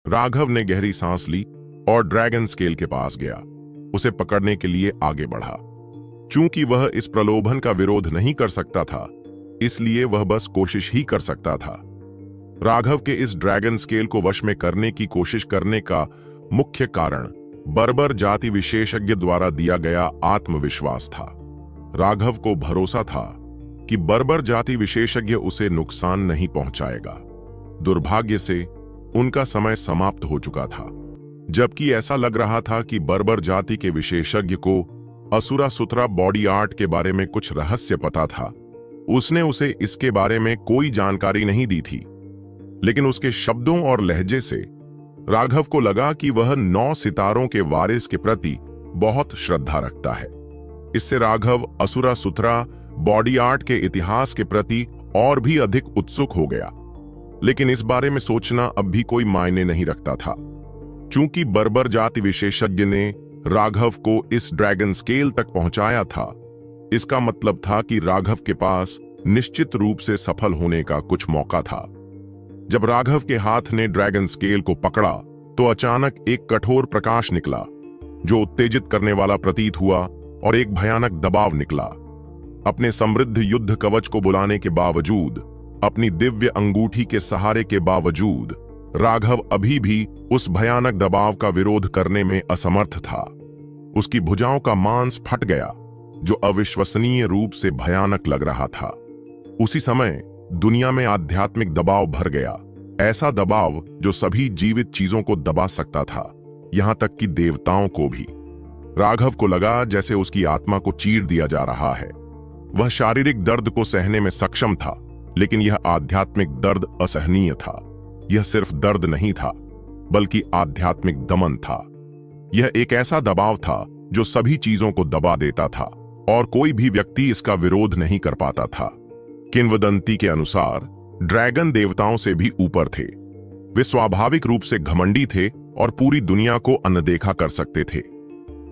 राघव ने गहरी सांस ली और ड्रैगन स्केल के पास गया, उसे पकड़ने के लिए आगे बढ़ा। चूंकि वह इस प्रलोभन का विरोध नहीं कर सकता था, इसलिए वह बस कोशिश ही कर सकता था। राघव के इस ड्रैगन स्केल को वश में करने की कोशिश करने का मुख्य कारण बर्बर जाति विशेषज्ञ द्वारा दिया गया आत्मविश्वास था। राघव को भरोसा था कि बर्बर जाति विशेषज्ञ उसे नुकसान नहीं पहुंचाएगा। दुर्भाग्य से उनका समय समाप्त हो चुका था। जबकि ऐसा लग रहा था कि बर्बर जाति के विशेषज्ञ को असुरा सुतरा बॉडी आर्ट के बारे में कुछ रहस्य पता था। उसने उसे इसके बारे में कोई जानकारी नहीं दी थी, लेकिन उसके शब्दों और लहजे से राघव को लगा कि वह 9 सितारों के वारिस के प्रति बहुत श्रद्धा रखता है। इससे राघव असुरा सुतरा बॉडी आर्ट के इतिहास के प्रति और भी अधिक उत्सुक हो गया। लेकिन इस बारे में सोचना अब भी कोई मायने नहीं रखता था। चूंकि बर्बर जाति विशेषज्ञ ने राघव को इस ड्रैगन स्केल तक पहुंचाया था, इसका मतलब था कि राघव के पास निश्चित रूप से सफल होने का कुछ मौका था। जब राघव के हाथ ने ड्रैगन स्केल को पकड़ा तो अचानक एक कठोर प्रकाश निकला जो उत्तेजित करने वाला प्रतीत हुआ और एक भयानक दबाव निकला। अपने समृद्ध युद्ध कवच को बुलाने के बावजूद, अपनी दिव्य अंगूठी के सहारे के बावजूद राघव अभी भी उस भयानक दबाव का विरोध करने में असमर्थ था। उसकी भुजाओं का मांस फट गया, जो अविश्वसनीय रूप से भयानक लग रहा था। उसी समय दुनिया में आध्यात्मिक दबाव भर गया, ऐसा दबाव जो सभी जीवित चीजों को दबा सकता था, यहां तक कि देवताओं को भी। राघव को लगा जैसे उसकी आत्मा को चीर दिया जा रहा है। वह शारीरिक दर्द को सहने में सक्षम था, लेकिन यह आध्यात्मिक दर्द असहनीय था। यह सिर्फ दर्द नहीं था, बल्कि आध्यात्मिक दमन था। यह एक ऐसा दबाव था जो सभी चीजों को दबा देता था और कोई भी व्यक्ति इसका विरोध नहीं कर पाता था। किंवदंती के अनुसार ड्रैगन देवताओं से भी ऊपर थे। वे स्वाभाविक रूप से घमंडी थे और पूरी दुनिया को अनदेखा कर सकते थे।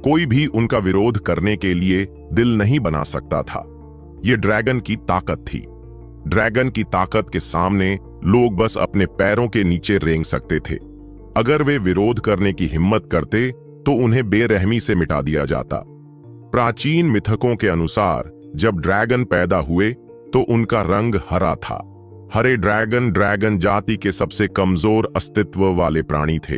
कोई भी उनका विरोध करने के लिए दिल नहीं बना सकता था। यह ड्रैगन की ताकत थी। ड्रैगन की ताकत के सामने लोग बस अपने पैरों के नीचे रेंग सकते थे। अगर वे विरोध करने की हिम्मत करते तो उन्हें बेरहमी से मिटा दिया जाता। प्राचीन मिथकों के अनुसार जब ड्रैगन पैदा हुए तो उनका रंग हरा था। हरे ड्रैगन ड्रैगन जाति के सबसे कमजोर अस्तित्व वाले प्राणी थे।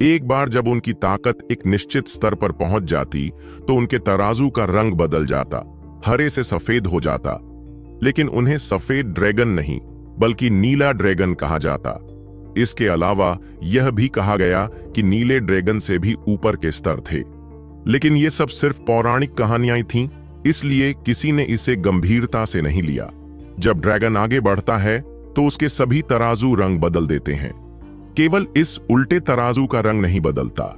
एक बार जब उनकी ताकत एक निश्चित स्तर पर पहुंच जाती तो उनके तराजू का रंग बदल जाता, हरे से सफेद हो जाता। लेकिन उन्हें सफेद ड्रैगन नहीं बल्कि नीला ड्रैगन कहा जाता। इसके अलावा यह भी कहा गया कि नीले ड्रैगन से भी ऊपर के स्तर थे। लेकिन ये सब सिर्फ पौराणिक कहानियां थीं, इसलिए किसी ने इसे गंभीरता से नहीं लिया। जब ड्रैगन आगे बढ़ता है तो उसके सभी तराजू रंग बदल देते हैं। केवल इस उल्टे तराजू का रंग नहीं बदलता,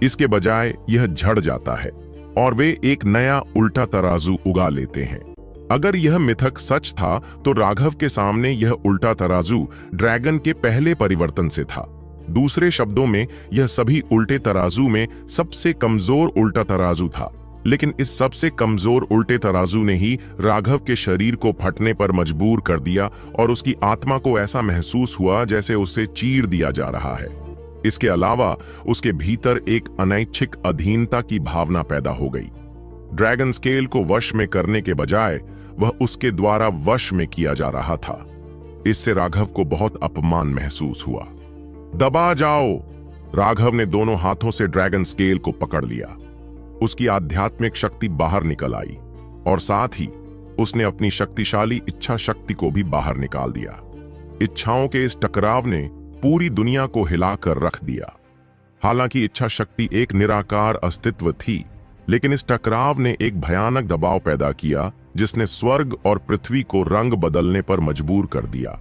इसके बजाय यह झड़ जाता है और वे एक नया उल्टा तराजू उगा लेते हैं। अगर यह मिथक सच था तो राघव के सामने यह उल्टा तराजू ड्रैगन के पहले परिवर्तन से था। दूसरे शब्दों में, यह सभी उल्टे तराजू में सबसे कमजोर उल्टा तराजू था। लेकिन इस सबसे कमजोर उल्टे तराजू ने ही राघव के शरीर को फटने पर मजबूर कर दिया और उसकी आत्मा को ऐसा महसूस हुआ जैसे उसे चीर दिया जा रहा है। इसके अलावा उसके भीतर एक अनैच्छिक अधीनता की भावना पैदा हो गई। ड्रैगन स्केल को वश में करने के बजाय वह उसके द्वारा वश में किया जा रहा था। इससे राघव को बहुत अपमान महसूस हुआ। दबा जाओ! राघव ने दोनों हाथों से ड्रैगन स्केल को पकड़ लिया। उसकी आध्यात्मिक शक्ति बाहर निकल आई और साथ ही उसने अपनी शक्तिशाली इच्छा शक्ति को भी बाहर निकाल दिया। इच्छाओं के इस टकराव ने पूरी दुनिया को हिलाकर रख दिया। हालांकि इच्छा शक्ति एक निराकार अस्तित्व थी, लेकिन इस टकराव ने एक भयानक दबाव पैदा किया जिसने स्वर्ग और पृथ्वी को रंग बदलने पर मजबूर कर दिया।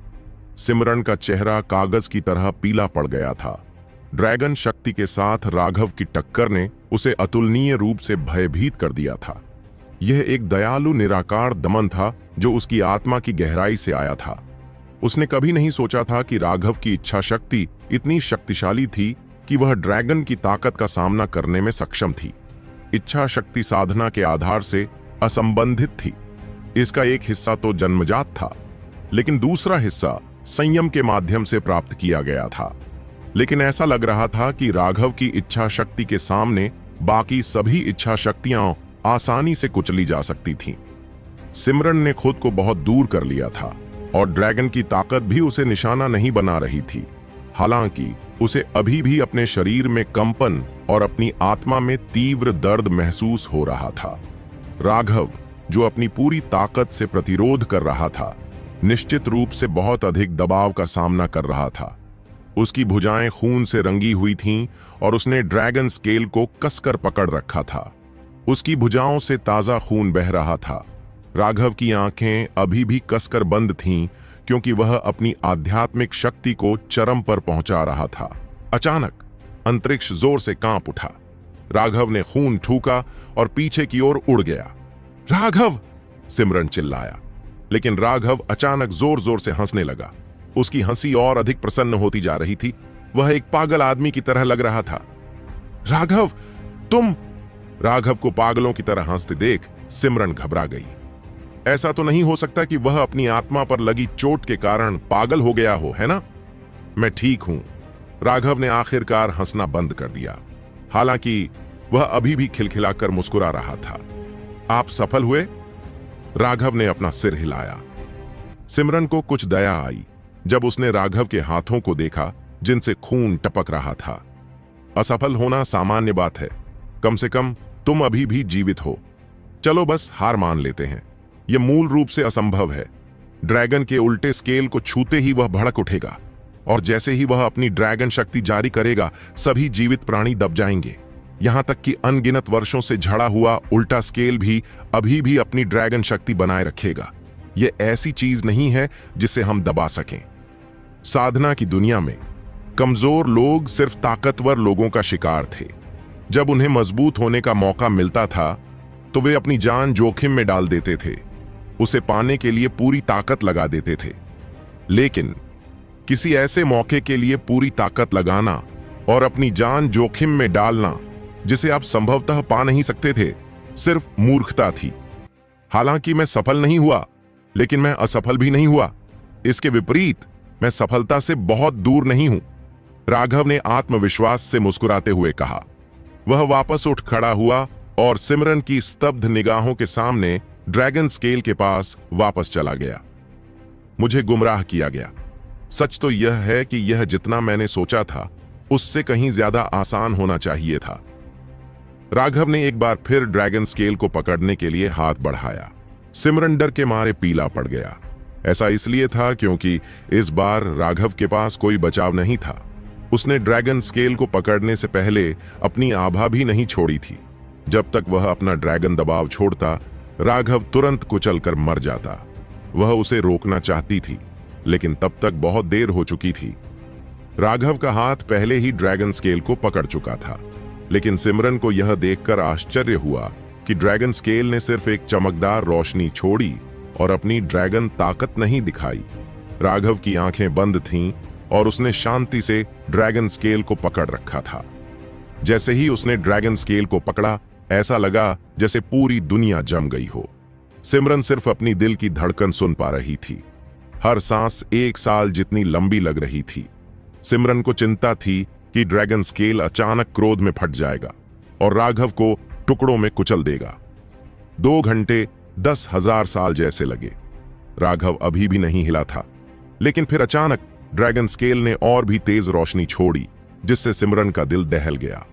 सिमरन का चेहरा कागज की तरह पीला पड़ गया था। ड्रैगन शक्ति के साथ राघव की टक्कर ने उसे अतुलनीय रूप से भयभीत कर दिया था। यह एक दयालु निराकार दमन था जो उसकी आत्मा की गहराई से आया था। उसने कभी नहीं सोचा था कि राघव की इच्छा शक्ति इतनी शक्तिशाली थी कि वह ड्रैगन की ताकत का सामना करने में सक्षम थी। इच्छा शक्ति साधना के आधार से असंबंधित थी। इसका एक हिस्सा तो जन्मजात था, लेकिन दूसरा हिस्सा संयम के माध्यम से प्राप्त किया गया था। लेकिन ऐसा लग रहा था कि राघव की इच्छा शक्ति के सामने बाकी सभी इच्छा शक्तियां आसानी से कुचली जा सकती थीं। सिमरन ने खुद को बहुत दूर कर लिया था और ड्रैगन की ताकत भी उसे निशाना नहीं बना रही थी। हालांकि उसे अभी भी अपने शरीर में कंपन और अपनी आत्मा में तीव्र दर्द महसूस हो रहा था। राघव, जो अपनी पूरी ताकत से प्रतिरोध कर रहा था, निश्चित रूप से बहुत अधिक दबाव का सामना कर रहा था। उसकी भुजाएं खून से रंगी हुई थीं और उसने ड्रैगन स्केल को कसकर पकड़ रखा था। उसकी भुजाओं से ताजा खून बह रहा था। राघव की आंखें अभी भी कसकर बंद थीं क्योंकि वह अपनी आध्यात्मिक शक्ति को चरम पर पहुंचा रहा था। अचानक अंतरिक्ष जोर से कांप उठा। राघव ने खून ठूका और पीछे की ओर उड़ गया। राघव! सिमरन चिल्लाया, लेकिन राघव अचानक जोर जोर से हंसने लगा। उसकी हंसी और अधिक प्रसन्न होती जा रही थी। वह एक पागल आदमी की तरह लग रहा था। राघव, तुम! राघव को पागलों की तरह हंसते देख सिमरन घबरा गई। ऐसा तो नहीं हो सकता कि वह अपनी आत्मा पर लगी चोट के कारण पागल हो गया हो, है ना? मैं ठीक हूं। राघव ने आखिरकार हंसना बंद कर दिया, हालांकि वह अभी भी खिलखिलाकर मुस्कुरा रहा था। आप सफल हुए? राघव ने अपना सिर हिलाया। सिमरन को कुछ दया आई जब उसने राघव के हाथों को देखा जिनसे खून टपक रहा था। असफल होना सामान्य बात है, कम से कम तुम अभी भी जीवित हो। चलो बस हार मान लेते हैं। यह मूल रूप से असंभव है। ड्रैगन के उल्टे स्केल को छूते ही वह भड़क उठेगा और जैसे ही वह अपनी ड्रैगन शक्ति जारी करेगा, सभी जीवित प्राणी दब जाएंगे। यहां तक कि अनगिनत वर्षों से झड़ा हुआ उल्टा स्केल भी अभी भी अपनी ड्रैगन शक्ति बनाए रखेगा। यह ऐसी चीज नहीं है जिसे हम दबा सकें। साधना की दुनिया में कमजोर लोग सिर्फ ताकतवर लोगों का शिकार थे। जब उन्हें मजबूत होने का मौका मिलता था तो वे अपनी जान जोखिम में डाल देते थे, उसे पाने के लिए पूरी ताकत लगा देते थे। लेकिन किसी ऐसे मौके के लिए पूरी ताकत लगाना और अपनी जान जोखिम में डालना जिसे आप संभवतः पा नहीं सकते थे, सिर्फ मूर्खता थी। हालांकि मैं सफल नहीं हुआ, लेकिन मैं असफल भी नहीं हुआ। इसके विपरीत, मैं सफलता से बहुत दूर नहीं हूं, राघव ने आत्मविश्वास से मुस्कुराते हुए कहा। वह वापस उठ खड़ा हुआ और सिमरन की स्तब्ध निगाहों के सामने ड्रैगन स्केल के पास वापस चला गया। मुझे गुमराह किया गया। सच तो यह है कि यह जितना मैंने सोचा था उससे कहीं ज्यादा आसान होना चाहिए था। राघव ने एक बार फिर ड्रैगन स्केल को पकड़ने के लिए हाथ बढ़ाया। सिमरन डर के मारे पीला पड़ गया। ऐसा इसलिए था क्योंकि इस बार राघव के पास कोई बचाव नहीं था। उसने ड्रैगन स्केल को पकड़ने से पहले अपनी आभा भी नहीं छोड़ी थी। जब तक वह अपना ड्रैगन दबाव छोड़ता, राघव तुरंत कुचलकर मर जाता। वह उसे रोकना चाहती थी, लेकिन तब तक बहुत देर हो चुकी थी। राघव का हाथ पहले ही ड्रैगन स्केल को पकड़ चुका था, लेकिन सिमरन को यह देखकर आश्चर्य हुआ कि ड्रैगन स्केल ने सिर्फ एक चमकदार रोशनी छोड़ी और अपनी ड्रैगन ताकत नहीं दिखाई। राघव की आंखें बंद थीं और उसने शांति से ड्रैगन स्केल को पकड़ रखा था। जैसे ही उसने ड्रैगन स्केल को पकड़ा, ऐसा लगा जैसे पूरी दुनिया जम गई हो। सिमरन सिर्फ अपनी दिल की धड़कन सुन पा रही थी। हर सांस 1 साल जितनी लंबी लग रही थी। सिमरन को चिंता थी कि ड्रैगन स्केल अचानक क्रोध में फट जाएगा और राघव को टुकड़ों में कुचल देगा। 2 घंटे 10,000 साल जैसे लगे। राघव अभी भी नहीं हिला था, लेकिन फिर अचानक ड्रैगन स्केल ने और भी तेज रोशनी छोड़ी, जिससे सिमरन का दिल दहल गया।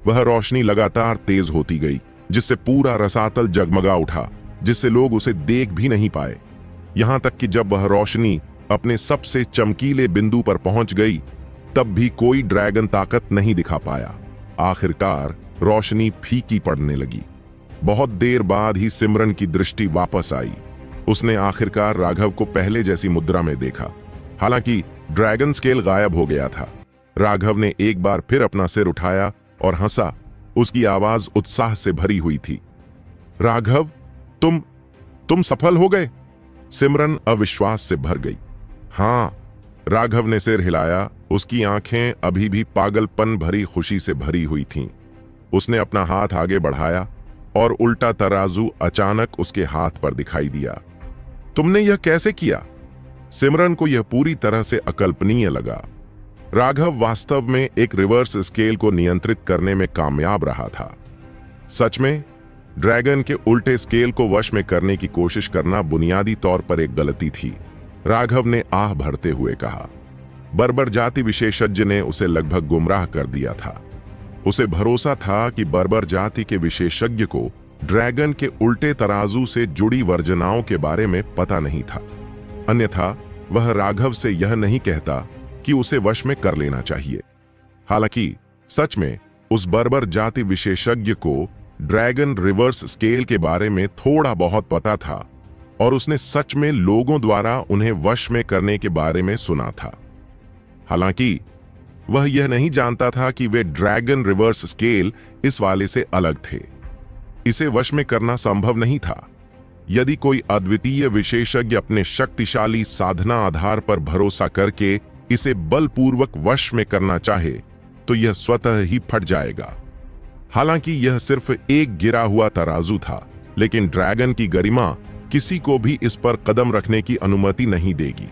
वह रोशनी लगातार तेज होती गई, जिससे पूरा रसातल जगमगा उठा, जिससे लोग उसे देख भी नहीं पाए। यहां तक कि जब वह रोशनी अपने सबसे चमकीले बिंदु पर पहुंच गई, तब भी कोई ड्रैगन ताकत नहीं दिखा पाया। आखिरकार रोशनी फीकी पड़ने लगी। बहुत देर बाद ही सिमरन की दृष्टि वापस आई। उसने आखिरकार राघव को पहले जैसी मुद्रा में देखा। हालांकि ड्रैगन स्केल गायब हो गया था। राघव ने एक बार फिर अपना सिर उठाया और हंसा। उसकी आवाज उत्साह से भरी हुई थी। राघव, तुम सफल हो गए? सिमरन अविश्वास से भर गई। हाँ, राघव ने सिर हिलाया। उसकी आंखें अभी भी पागलपन भरी खुशी से भरी हुई थीं। उसने अपना हाथ आगे बढ़ाया और उल्टा तराजू अचानक उसके हाथ पर दिखाई दिया। तुमने यह कैसे किया? सिमरन को यह पूरी तरह से अकल्पनीय लगा। राघव वास्तव में एक रिवर्स स्केल को नियंत्रित करने में कामयाब रहा था। सच में ड्रैगन के उल्टे स्केल को वश में करने की कोशिश करना बुनियादी तौर पर एक गलती थी, राघव ने आह भरते हुए कहा। बर्बर जाति विशेषज्ञ ने उसे लगभग गुमराह कर दिया था। उसे भरोसा था कि बर्बर जाति के विशेषज्ञ को ड्रैगन के उल्टे तराजू से जुड़ी वर्जनाओं के बारे में पता नहीं था, अन्यथा वह राघव से यह नहीं कहता कि उसे वश में कर लेना चाहिए। हालांकि सच में उस बर्बर जाति विशेषज्ञ को ड्रैगन रिवर्स स्केल के बारे में थोड़ा बहुत पता था और उसने सच में लोगों द्वारा उन्हें वश में करने के बारे में सुना था। हालांकि वह यह नहीं जानता था कि वे ड्रैगन रिवर्स स्केल इस वाले से अलग थे। इसे वश में करना संभव नहीं था। यदि कोई अद्वितीय विशेषज्ञ अपने शक्तिशाली साधना आधार पर भरोसा करके इसे बलपूर्वक वश में करना चाहे तो यह स्वतः ही फट जाएगा। हालांकि यह सिर्फ एक गिरा हुआ तराजू था, लेकिन ड्रैगन की गरिमा किसी को भी इस पर कदम रखने की अनुमति नहीं देगी।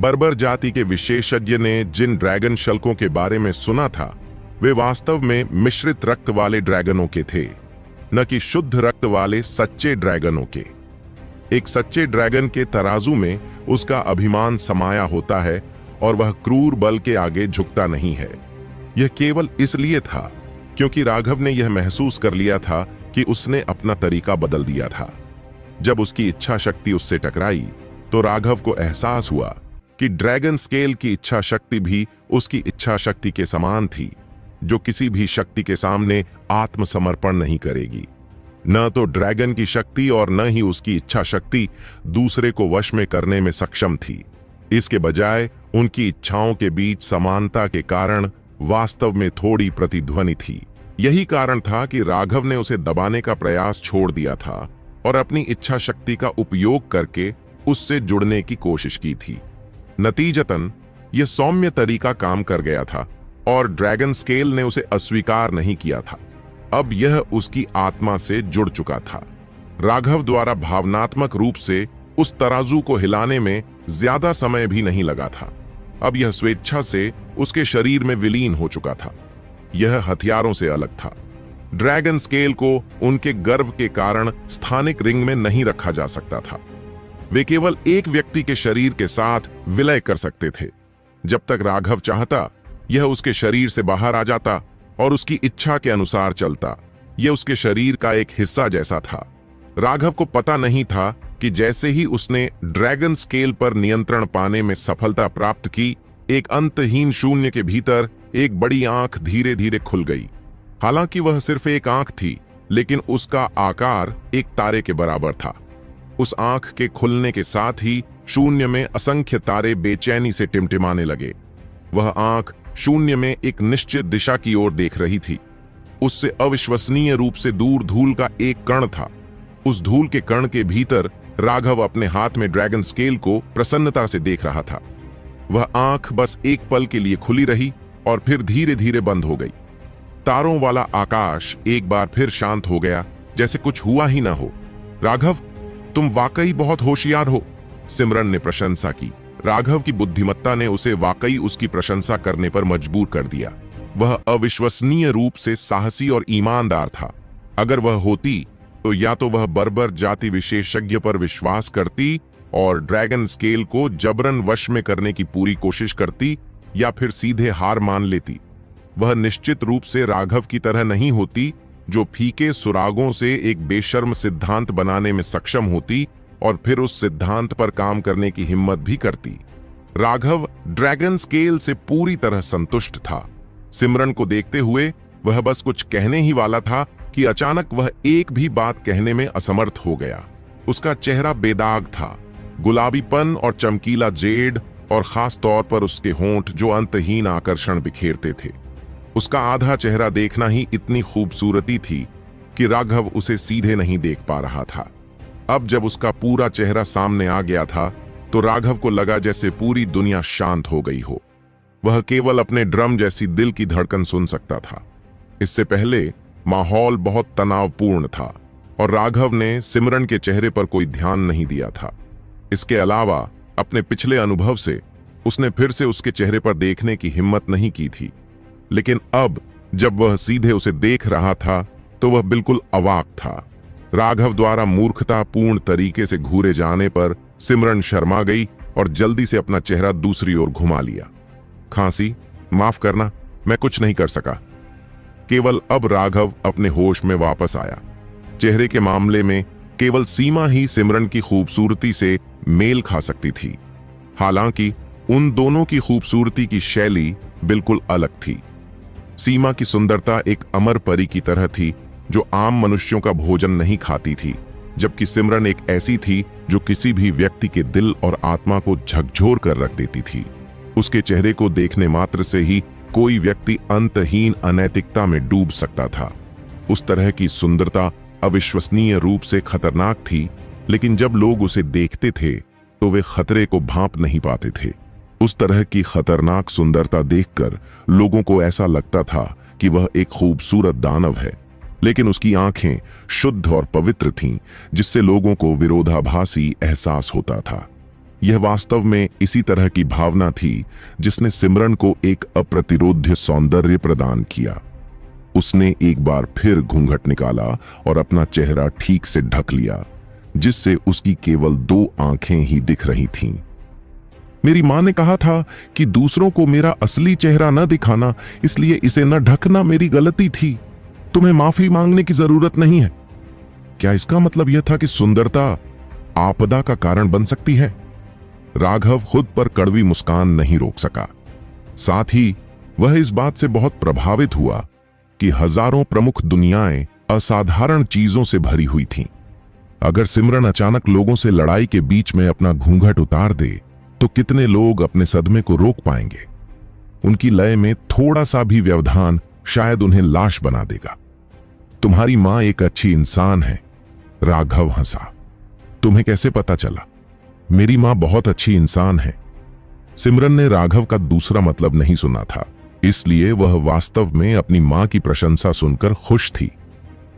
बर्बर जाति के विशेषज्ञ ने जिन ड्रैगन शल्कों के बारे में सुना था वे वास्तव में मिश्रित रक्त वाले ड्रैगनों के थे, न कि शुद्ध रक्त वाले सच्चे ड्रैगनों के। एक सच्चे ड्रैगन के तराजू में उसका अभिमान समाया होता है और वह क्रूर बल के आगे झुकता नहीं है। यह केवल इसलिए था क्योंकि राघव ने यह महसूस कर लिया था कि उसने अपना तरीका बदल दिया था। जब उसकी इच्छा शक्ति उससे टकराई तो राघव को एहसास हुआ कि ड्रैगन स्केल की इच्छा शक्ति भी उसकी इच्छा शक्ति के समान थी, जो किसी भी शक्ति के सामने आत्मसमर्पण नहीं करेगी। न तो ड्रैगन की शक्ति और न ही उसकी इच्छा शक्ति दूसरे को वश में करने में सक्षम थी। इसके बजाय उनकी इच्छाओं के बीच समानता के कारण वास्तव में थोड़ी प्रतिध्वनि थी। यही कारण था कि राघव ने उसे दबाने का प्रयास छोड़ दिया था और अपनी इच्छा शक्ति का उपयोग करके उससे जुड़ने की कोशिश की थी। नतीजतन यह सौम्य तरीका काम कर गया था और ड्रैगन स्केल ने उसे अस्वीकार नहीं किया था। अब यह उसकी आत्मा से जुड़ चुका था। राघव द्वारा भावनात्मक रूप से उस तराजू को हिलाने में ज्यादा समय भी नहीं लगा था। अब यह स्वेच्छा से उसके शरीर में विलीन हो चुका था। यह हथियारों से अलग था। ड्रैगन स्केल को उनके गर्व के कारण स्थानिक रिंग में नहीं रखा जा सकता था। वे केवल एक व्यक्ति के शरीर के साथ विलय कर सकते थे। जब तक राघव चाहता यह उसके शरीर से बाहर आ जाता और उसकी इच्छा के अनुसार चलता। यह उसके शरीर का एक हिस्सा जैसा था। राघव को पता नहीं था कि जैसे ही उसने ड्रैगन स्केल पर नियंत्रण पाने में सफलता प्राप्त की, एक अंतहीन शून्य के भीतर एक बड़ी आंख धीरे धीरे खुल गई। हालांकि वह सिर्फ एक आंख थी, लेकिन उसका आकार एक तारे के बराबर था। उस आंख के खुलने के साथ ही शून्य में असंख्य तारे बेचैनी से टिमटिमाने लगे। वह आंख शून्य में एक निश्चित दिशा की ओर देख रही थी। उससे अविश्वसनीय रूप से दूर धूल का एक कण था। उस धूल के कण के भीतर राघव अपने हाथ में ड्रैगन स्केल को प्रसन्नता से देख रहा था। वह आंख बस एक पल के लिए खुली रही और फिर धीरे धीरे बंद हो गई। तारों वाला आकाश एक बार फिर शांत हो गया, जैसे कुछ हुआ ही ना हो। राघव, तुम वाकई बहुत होशियार हो, सिमरन ने प्रशंसा की। राघव की बुद्धिमत्ता ने उसे वाकई उसकी प्रशंसा करने पर मजबूर कर दिया। वह अविश्वसनीय रूप से साहसी और ईमानदार था। अगर वह होती तो या तो वह बर्बर जाति विशेषज्ञ पर विश्वास करती और ड्रैगन स्केल को जबरन वश में करने की पूरी कोशिश करती, या फिर सीधे हार मान लेती। वह निश्चित रूप से राघव की तरह नहीं होती, जो फीके सुरागों से एक बेशर्म सिद्धांत बनाने में सक्षम होती और फिर उस सिद्धांत पर काम करने की हिम्मत भी करती। राघव ड्रैगन स्केल से पूरी तरह संतुष्ट था। सिमरन को देखते हुए वह बस कुछ कहने ही वाला था कि अचानक वह एक भी बात कहने में असमर्थ हो गया। उसका चेहरा बेदाग था, गुलाबीपन और चमकीला जेड, और खास तौर पर उसके होंठ जो अंतहीन आकर्षण बिखेरते थे। उसका आधा चेहरा देखना ही इतनी खूबसूरती थी कि राघव उसे सीधे नहीं देख पा रहा था। अब जब उसका पूरा चेहरा सामने आ गया था तो राघव को लगा जैसे पूरी दुनिया शांत हो गई हो। वह केवल अपने ड्रम जैसी दिल की धड़कन सुन सकता था। इससे पहले माहौल बहुत तनावपूर्ण था और राघव ने सिमरन के चेहरे पर कोई ध्यान नहीं दिया था। इसके अलावा अपने पिछले अनुभव से उसने फिर से उसके चेहरे पर देखने की हिम्मत नहीं की थी, लेकिन अब जब वह सीधे उसे देख रहा था तो वह बिल्कुल अवाक था। राघव द्वारा मूर्खतापूर्ण तरीके से घूरे जाने पर सिमरन शर्मा गई और जल्दी से अपना चेहरा दूसरी ओर घुमा लिया। खांसी, माफ करना, मैं कुछ नहीं कर सका। केवल अब राघव अपने होश में वापस आया। चेहरे के मामले में केवल सीमा ही सिमरन की खूबसूरती से मेल खा सकती थी। हालांकि उन दोनों की खूबसूरती की शैली बिल्कुल अलग थी। सीमा की सुंदरता एक अमर परी की तरह थी जो आम मनुष्यों का भोजन नहीं खाती थी, जबकि सिमरन एक ऐसी थी जो किसी भी व्यक्ति के दिल और आत्मा को झकझोर कर रख देती थी। उसके चेहरे को देखने मात्र से ही कोई व्यक्ति अंतहीन अनैतिकता में डूब सकता था। उस तरह की सुंदरता अविश्वसनीय रूप से खतरनाक थी, लेकिन जब लोग उसे देखते थे तो वे खतरे को भांप नहीं पाते थे। उस तरह की खतरनाक सुंदरता देखकर लोगों को ऐसा लगता था कि वह एक खूबसूरत दानव है, लेकिन उसकी आंखें शुद्ध और पवित्र थीं, जिससे लोगों को विरोधाभासी एहसास होता था। यह वास्तव में इसी तरह की भावना थी जिसने सिमरन को एक अप्रतिरोध्य सौंदर्य प्रदान किया। उसने एक बार फिर घूंघट निकाला और अपना चेहरा ठीक से ढक लिया, जिससे उसकी केवल 2 आंखें ही दिख रही थीं। मेरी मां ने कहा था कि दूसरों को मेरा असली चेहरा न दिखाना, इसलिए इसे न ढकना मेरी गलती थी। तुम्हें माफी मांगने की जरूरत नहीं है। क्या इसका मतलब यह था कि सुंदरता आपदा का कारण बन सकती है? राघव खुद पर कड़वी मुस्कान नहीं रोक सका। साथ ही वह इस बात से बहुत प्रभावित हुआ कि हजारों प्रमुख दुनियाएं असाधारण चीजों से भरी हुई थीं। अगर सिमरन अचानक लोगों से लड़ाई के बीच में अपना घूंघट उतार दे तो कितने लोग अपने सदमे को रोक पाएंगे? उनकी लय में थोड़ा सा भी व्यवधान शायद उन्हें लाश बना देगा। तुम्हारी मां एक अच्छी इंसान है। राघव हंसा। तुम्हें कैसे पता चला? मेरी मां बहुत अच्छी इंसान है। सिमरन ने राघव का दूसरा मतलब नहीं सुना था, इसलिए वह वास्तव में अपनी मां की प्रशंसा सुनकर खुश थी।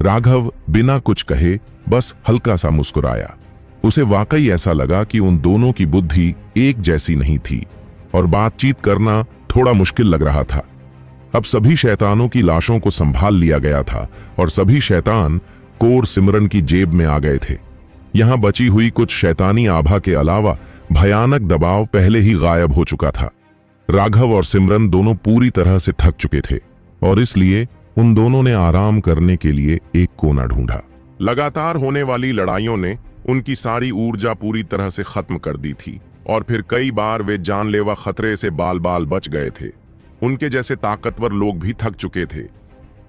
राघव बिना कुछ कहे बस हल्का सा मुस्कुराया। उसे वाकई ऐसा लगा कि उन दोनों की बुद्धि एक जैसी नहीं थी और बातचीत करना थोड़ा मुश्किल लग रहा था। अब सभी शैतानों की लाशों को संभाल लिया गया था और सभी शैतान कोर सिमरन की जेब में आ गए थे। यहां बची हुई कुछ शैतानी आभा के अलावा भयानक दबाव पहले ही गायब हो चुका था। राघव और सिमरन दोनों पूरी तरह से थक चुके थे और इसलिए उन दोनों ने आराम करने के लिए एक कोना ढूंढा। लगातार होने वाली लड़ाइयों ने उनकी सारी ऊर्जा पूरी तरह से खत्म कर दी थी और फिर कई बार वे जानलेवा खतरे से बाल बाल बच गए थे। उनके जैसे ताकतवर लोग भी थक चुके थे।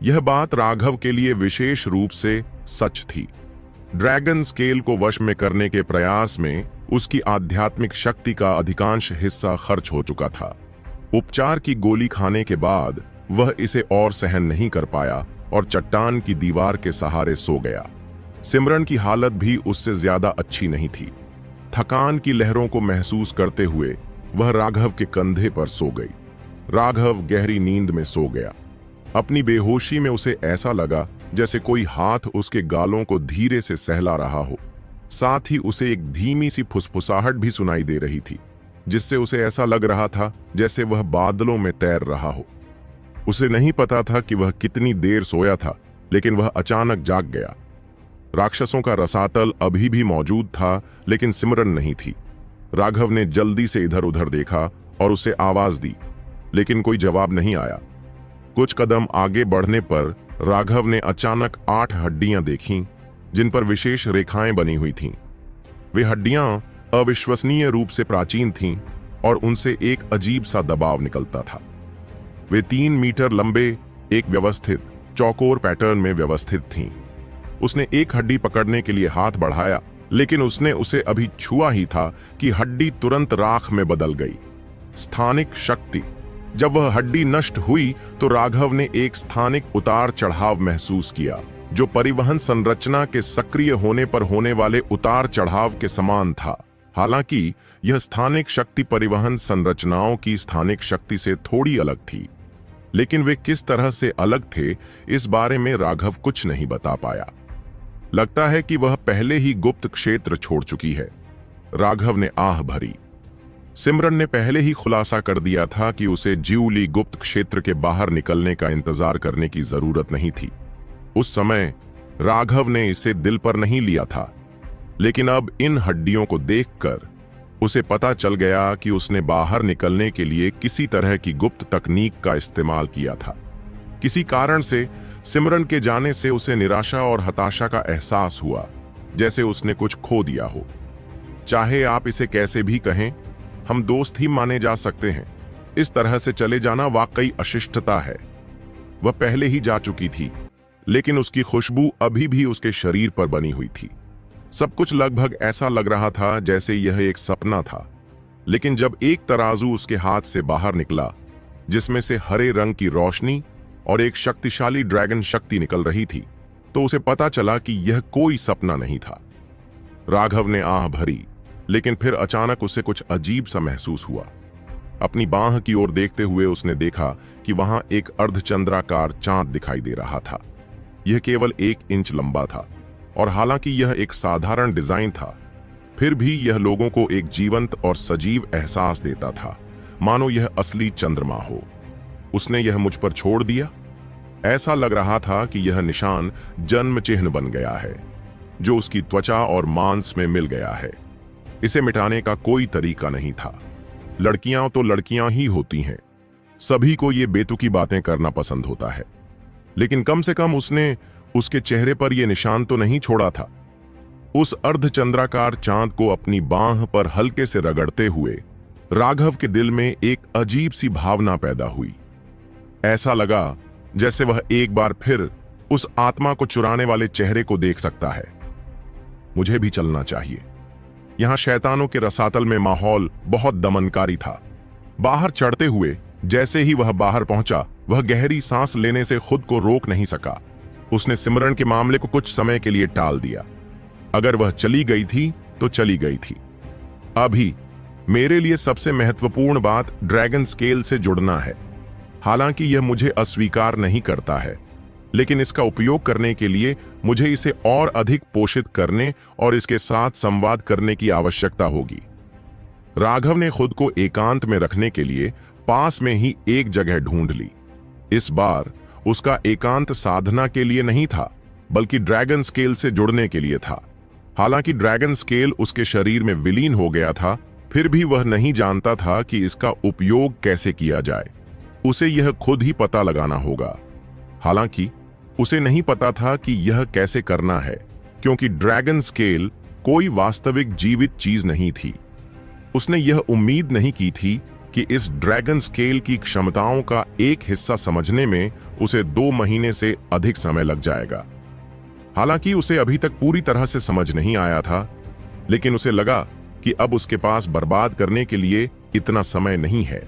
यह बात राघव के लिए विशेष रूप से सच थी। ड्रैगन स्केल को वश में करने के प्रयास में उसकी आध्यात्मिक शक्ति का अधिकांश हिस्सा खर्च हो चुका था। उपचार की गोली खाने के बाद वह इसे और सहन नहीं कर पाया और चट्टान की दीवार के सहारे सो गया। सिमरन की हालत भी उससे ज्यादा अच्छी नहीं थी। थकान की लहरों को महसूस करते हुए वह राघव के कंधे पर सो गई। राघव गहरी नींद में सो गया। अपनी बेहोशी में उसे ऐसा लगा जैसे कोई हाथ उसके गालों को धीरे से सहला रहा हो। साथ ही उसे एक धीमी सी फुसफुसाहट भी सुनाई दे रही थी, जिससे उसे ऐसा लग रहा था जैसे वह बादलों में तैर रहा हो। उसे नहीं पता था कि वह कितनी देर सोया था, लेकिन वह अचानक जाग गया। राक्षसों का रसातल अभी भी मौजूद था, लेकिन सिमरन नहीं थी। राघव ने जल्दी से इधर उधर देखा और उसे आवाज दी, लेकिन कोई जवाब नहीं आया। कुछ कदम आगे बढ़ने पर राघव ने अचानक 8 हड्डियां देखीं, जिन पर विशेष रेखाएं बनी हुई थीं। वे हड्डियां अविश्वसनीय रूप से प्राचीन थीं और उनसे एक अजीब सा दबाव निकलता था। वे 3 मीटर लंबे, एक व्यवस्थित चौकोर पैटर्न में व्यवस्थित थीं। उसने एक हड्डी पकड़ने के लिए हाथ बढ़ाया, लेकिन उसने उसे अभी छुआ ही था कि हड्डी तुरंत राख में बदल गई। स्थानिक शक्ति। जब वह हड्डी नष्ट हुई तो राघव ने एक स्थानिक उतार चढ़ाव महसूस किया, जो परिवहन संरचना के सक्रिय होने पर होने वाले उतार चढ़ाव के समान था। हालांकि यह स्थानिक शक्ति परिवहन संरचनाओं की स्थानिक शक्ति से थोड़ी अलग थी, लेकिन वे किस तरह से अलग थे इस बारे में राघव कुछ नहीं बता पाया। लगता है कि वह पहले ही गुप्त क्षेत्र छोड़ चुकी है। राघव ने आह भरी। सिमरन ने पहले ही खुलासा कर दिया था कि उसे ज्यूली गुप्त क्षेत्र के बाहर निकलने का इंतजार करने की जरूरत नहीं थी। उस समय राघव ने इसे दिल पर नहीं लिया था, लेकिन अब इन हड्डियों को देखकर उसे पता चल गया कि उसने बाहर निकलने के लिए किसी तरह की गुप्त तकनीक का इस्तेमाल किया था। किसी कारण से सिमरन के जाने से उसे निराशा और हताशा का एहसास हुआ, जैसे उसने कुछ खो दिया हो। चाहे आप इसे कैसे भी कहें, हम दोस्त ही माने जा सकते हैं। इस तरह से चले जाना वाकई अशिष्टता है। वह पहले ही जा चुकी थी, लेकिन उसकी खुशबू अभी भी उसके शरीर पर बनी हुई थी। सब कुछ लगभग ऐसा लग रहा था जैसे यह एक सपना था। लेकिन जब एक तराजू उसके हाथ से बाहर निकला, जिसमें से हरे रंग की रोशनी और एक शक्तिशाली ड्रैगन शक्ति निकल रही थी, तो उसे पता चला कि यह कोई सपना नहीं था। राघव ने आह भरी, लेकिन फिर अचानक उसे कुछ अजीब सा महसूस हुआ। अपनी बांह की ओर देखते हुए उसने देखा कि वहां एक अर्धचंद्राकार चांद दिखाई दे रहा था। यह केवल 1 इंच लंबा था, और हालांकि यह एक साधारण डिजाइन था, फिर भी यह लोगों को एक जीवंत और सजीव एहसास देता था, मानो यह असली चंद्रमा हो। उसने यह मुझ पर छोड़ दिया। ऐसा लग रहा था कि यह निशान जन्म चिन्ह बन गया है, जो उसकी त्वचा और मांस में मिल गया है। इसे मिटाने का कोई तरीका नहीं था। लड़कियां तो लड़कियां ही होती हैं, सभी को ये बेतुकी बातें करना पसंद होता है, लेकिन कम से कम उसने उसके चेहरे पर यह निशान तो नहीं छोड़ा था। उस अर्धचंद्राकार चांद को अपनी बांह पर हल्के से रगड़ते हुए राघव के दिल में एक अजीब सी भावना पैदा हुई। ऐसा लगा जैसे वह एक बार फिर उस आत्मा को चुराने वाले चेहरे को देख सकता है। मुझे भी चलना चाहिए। यहां शैतानों के रसातल में माहौल बहुत दमनकारी था। बाहर चढ़ते हुए जैसे ही वह बाहर पहुंचा, वह गहरी सांस लेने से खुद को रोक नहीं सका। उसने सिमरन के मामले को कुछ समय के लिए टाल दिया। अगर वह चली गई थी तो चली गई थी। अभी मेरे लिए सबसे महत्वपूर्ण बात ड्रैगन स्केल से जुड़ना है। हालांकि यह मुझे अस्वीकार नहीं करता है, लेकिन इसका उपयोग करने के लिए मुझे इसे और अधिक पोषित करने और इसके साथ संवाद करने की आवश्यकता होगी। राघव ने खुद को एकांत में रखने के लिए पास में ही एक जगह ढूंढ ली। इस बार उसका एकांत साधना के लिए नहीं था, बल्कि ड्रैगन स्केल से जुड़ने के लिए था। हालांकि ड्रैगन स्केल उसके शरीर में विलीन हो गया था, फिर भी वह नहीं जानता था कि इसका उपयोग कैसे किया जाए। उसे यह खुद ही पता लगाना होगा। हालांकि उसे नहीं पता था कि यह कैसे करना है, क्योंकि ड्रैगन स्केल कोई वास्तविक जीवित चीज नहीं थी। उसने यह उम्मीद नहीं की थी कि इस ड्रैगन स्केल की क्षमताओं का एक हिस्सा समझने में उसे 2 महीने से अधिक समय लग जाएगा। हालांकि उसे अभी तक पूरी तरह से समझ नहीं आया था, लेकिन उसे लगा कि अब उसके पास बर्बाद करने के लिए इतना समय नहीं है।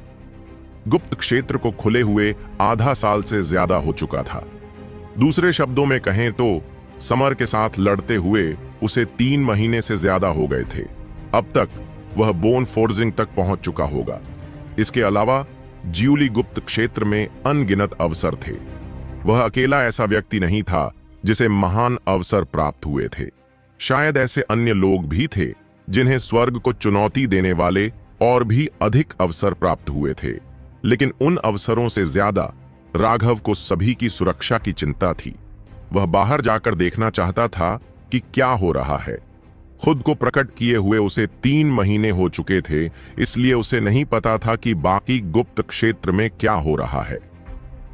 गुप्त क्षेत्र को खुले हुए आधा साल से ज्यादा हो चुका था। दूसरे शब्दों में कहें तो समर के साथ लड़ते हुए उसे 3 महीने से ज्यादा हो गए थे। अब तक वह बोन फोर्जिंग तक पहुंच चुका होगा। इसके अलावा ज्यूली गुप्त क्षेत्र में अनगिनत अवसर थे। वह अकेला ऐसा व्यक्ति नहीं था जिसे महान अवसर प्राप्त हुए थे। शायद ऐसे अन्य लोग भी थे जिन्हें स्वर्ग को चुनौती देने वाले और भी अधिक अवसर प्राप्त हुए थे, लेकिन उन अवसरों से ज्यादा राघव को सभी की सुरक्षा की चिंता थी। वह बाहर जाकर देखना चाहता था कि क्या हो रहा है। खुद को प्रकट किए हुए उसे 3 महीने हो चुके थे, इसलिए उसे नहीं पता था कि बाकी गुप्त क्षेत्र में क्या हो रहा है।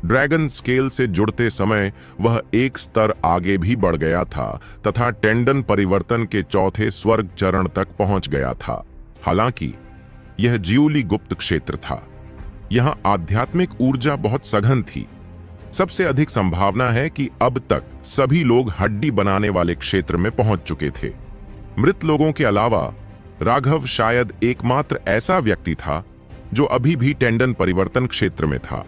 ड्रैगन स्केल से जुड़ते समय वह एक स्तर आगे भी बढ़ गया था तथा टेंडन परिवर्तन के चौथे स्वर्ग चरण तक पहुंच गया था। हालांकि यह ज्यूली गुप्त क्षेत्र था। यहां आध्यात्मिक ऊर्जा बहुत सघन थी। सबसे अधिक संभावना है कि अब तक सभी लोग हड्डी बनाने वाले क्षेत्र में पहुंच चुके थे। मृत लोगों के अलावा राघव शायद एकमात्र ऐसा व्यक्ति था जो अभी भी टेंडन परिवर्तन क्षेत्र में था।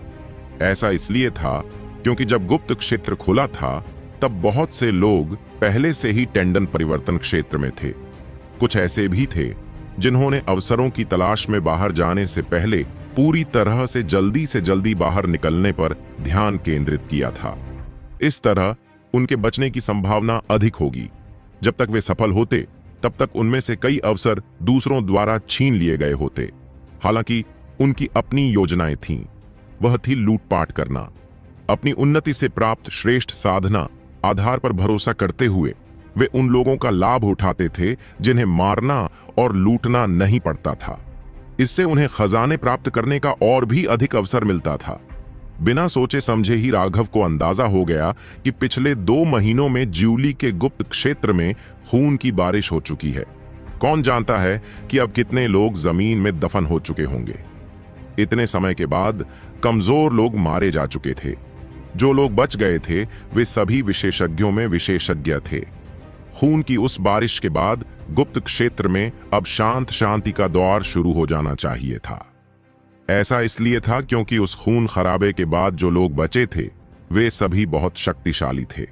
ऐसा इसलिए था क्योंकि जब गुप्त क्षेत्र खुला था तब बहुत से लोग पहले से ही टेंडन परिवर्तन क्षेत्र में थे। कुछ ऐसे भी थे जिन्होंने अवसरों की तलाश में बाहर जाने से पहले पूरी तरह से जल्दी बाहर निकलने पर ध्यान केंद्रित किया था। इस तरह उनके बचने की संभावना अधिक होगी। जब तक वे सफल होते तब तक उनमें से कई अवसर दूसरों द्वारा छीन लिए गए होते। हालांकि उनकी अपनी योजनाएं थीं। वह थी लूटपाट करना। अपनी उन्नति से प्राप्त श्रेष्ठ साधना आधार पर भरोसा करते हुए वे उन लोगों का लाभ उठाते थे जिन्हें मारना और लूटना नहीं पड़ता था। इससे उन्हें खजाने प्राप्त करने का और भी अधिक अवसर मिलता था। बिना सोचे समझे ही राघव को अंदाजा हो गया कि पिछले 2 महीनों में ज्यूली के गुप्त क्षेत्र में खून की बारिश हो चुकी है। कौन जानता है कि अब कितने लोग जमीन में दफन हो चुके होंगे। इतने समय के बाद कमजोर लोग मारे जा चुके थे। जो लोग बच गए थे वे सभी विशेषज्ञों में विशेषज्ञ थे। खून की उस बारिश के बाद गुप्त क्षेत्र में अब शांति का दौर शुरू हो जाना चाहिए था। ऐसा इसलिए था क्योंकि उस खून खराबे के बाद जो लोग बचे थे वे सभी बहुत शक्तिशाली थे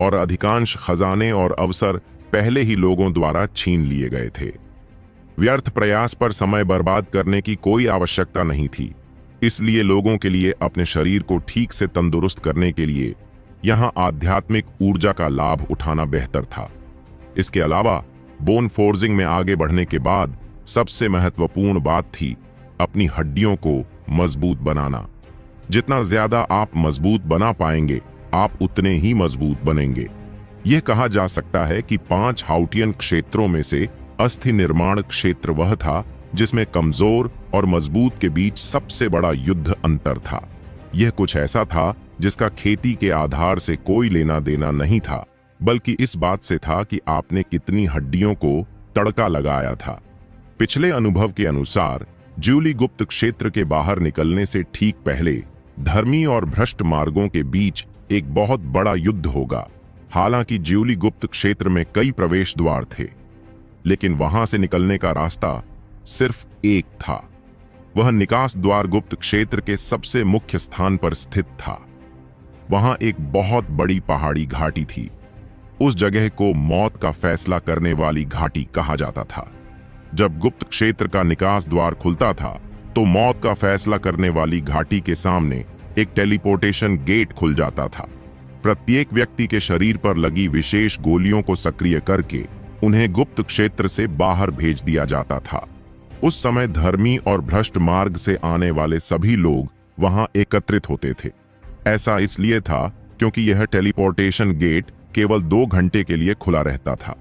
और अधिकांश खजाने और अवसर पहले ही लोगों द्वारा छीन लिए गए थे। व्यर्थ प्रयास पर समय बर्बाद करने की कोई आवश्यकता नहीं थी। इसलिए लोगों के लिए अपने शरीर को ठीक से तंदुरुस्त करने के लिए यहां आध्यात्मिक ऊर्जा का लाभ उठाना बेहतर था। इसके अलावा बोन फोर्जिंग में आगे बढ़ने के बाद सबसे महत्वपूर्ण बात थी अपनी हड्डियों को मजबूत बनाना। जितना ज्यादा आप मजबूत बना पाएंगे आप उतने ही मजबूत बनेंगे। यह कहा जा सकता है कि 5 हाउटियन क्षेत्रों में से अस्थि निर्माण क्षेत्र वह था जिसमें कमजोर और मजबूत के बीच सबसे बड़ा युद्ध अंतर था। यह कुछ ऐसा था जिसका खेती के आधार से कोई लेना देना नहीं था, बल्कि इस बात से था कि आपने कितनी हड्डियों को तड़का लगाया था। पिछले अनुभव के अनुसार ज्यूली गुप्त क्षेत्र के बाहर निकलने से ठीक पहले धर्मी और भ्रष्ट मार्गों के बीच एक बहुत बड़ा युद्ध होगा। हालांकि ज्यूली गुप्त क्षेत्र में कई प्रवेश द्वार थे, लेकिन वहां से निकलने का रास्ता सिर्फ एक था। वह निकास द्वार गुप्त क्षेत्र के सबसे मुख्य स्थान पर स्थित था। वहां एक बहुत बड़ी पहाड़ी घाटी थी। उस जगह को मौत का फैसला करने वाली घाटी कहा जाता था। जब गुप्त क्षेत्र का निकास द्वार खुलता था तो मौत का फैसला करने वाली घाटी के सामने एक टेलीपोर्टेशन गेट खुल जाता था। प्रत्येक व्यक्ति के शरीर पर लगी विशेष गोलियों को सक्रिय करके उन्हें गुप्त क्षेत्र से बाहर भेज दिया जाता था। उस समय धर्मी और भ्रष्ट मार्ग से आने वाले सभी लोग वहां एकत्रित होते थे। ऐसा इसलिए था क्योंकि यह टेलीपोर्टेशन गेट केवल 2 घंटे के लिए खुला रहता था।